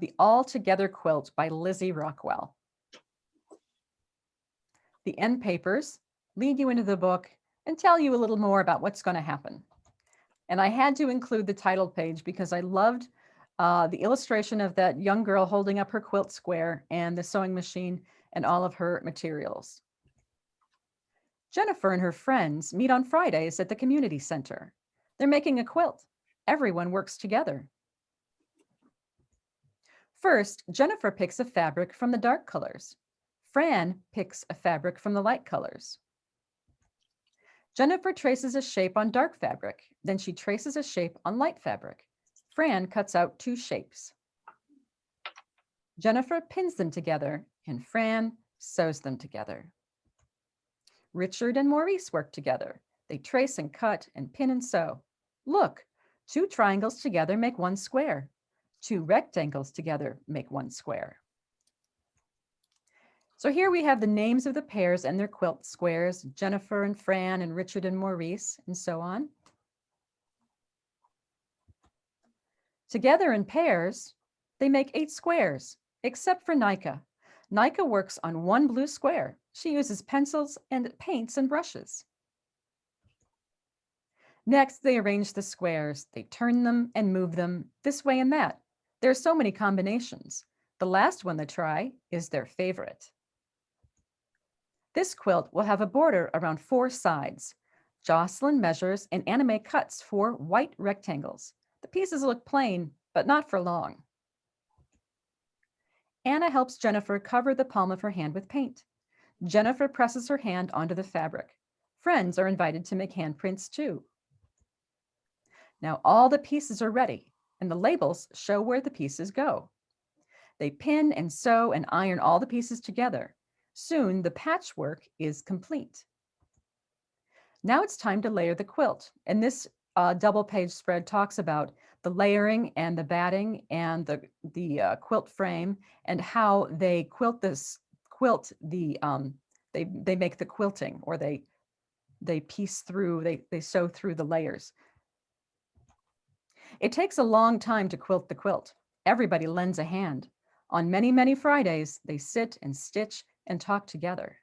The All-Together Quilt by Lizzy Rockwell. The end papers lead you into the book and tell you a little more about what's going to happen. And I had to include the title page because I loved the illustration of that young girl holding up her quilt square and the sewing machine and all of her materials. Jennifer and her friends meet on Fridays at the community center. They're making a quilt. Everyone works together. First, Jennifer picks a fabric from the dark colors. Fran picks a fabric from the light colors. Jennifer traces a shape on dark fabric, then she traces a shape on light fabric. Fran cuts out two shapes. Jennifer pins them together and Fran sews them together. Richard and Maurice work together. They trace and cut and pin and sew. Look, two triangles together make one square. Two rectangles together make one square. So here we have the names of the pairs and their quilt squares, Jennifer and Fran and Richard and Maurice, and so on. Together in pairs, they make 8 squares, except for Nika. Nika works on one blue square. She uses pencils and paints and brushes. Next, they arrange the squares. They turn them and move them this way and that. There are so many combinations. The last one they try is their favorite. This quilt will have a border around 4 sides. Jocelyn measures and Anna cuts 4 white rectangles. The pieces look plain, but not for long. Anna helps Jennifer cover the palm of her hand with paint. Jennifer presses her hand onto the fabric. Friends are invited to make handprints too. Now all the pieces are ready, and the labels show where the pieces go. They pin and sew and iron all the pieces together. Soon the patchwork is complete. Now it's time to layer the quilt, and this double-page spread talks about the layering and the batting and the quilt frame and how they they make the quilting, or they piece through, they sew through the layers. It takes a long time to quilt the quilt. Everybody lends a hand. On many, many Fridays, they sit and stitch and talk together.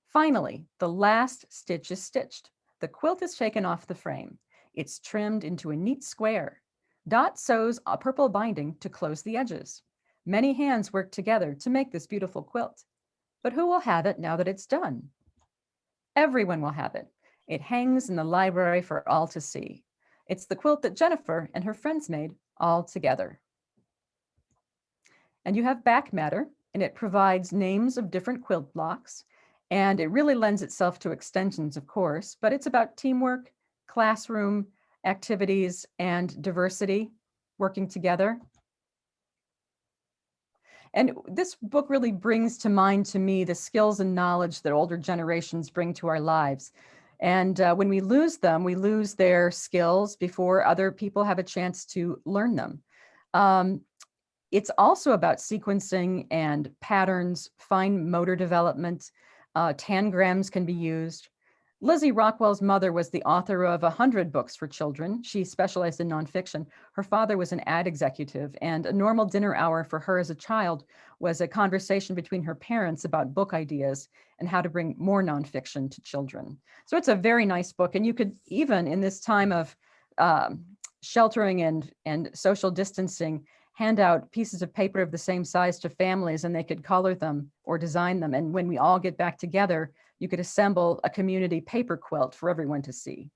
Finally, the last stitch is stitched. The quilt is taken off the frame. It's trimmed into a neat square. Dot sews a purple binding to close the edges. Many hands work together to make this beautiful quilt. But who will have it now that it's done? Everyone will have it. It hangs in the library for all to see. It's the quilt that Jennifer and her friends made all together. And you have back matter, and it provides names of different quilt blocks. And it really lends itself to extensions, of course, but it's about teamwork, classroom activities, and diversity working together. And this book really brings to mind to me the skills and knowledge that older generations bring to our lives. And when we lose them, we lose their skills before other people have a chance to learn them. It's also about sequencing and patterns, fine motor development. Tangrams can be used. Lizzy Rockwell's mother was the author of 100 books for children. She specialized in nonfiction. Her father was an ad executive, and a normal dinner hour for her as a child was a conversation between her parents about book ideas and how to bring more nonfiction to children. So it's a very nice book, and you could even, in this time of sheltering and social distancing, hand out pieces of paper of the same size to families, and they could color them or design them. And when we all get back together, you could assemble a community paper quilt for everyone to see.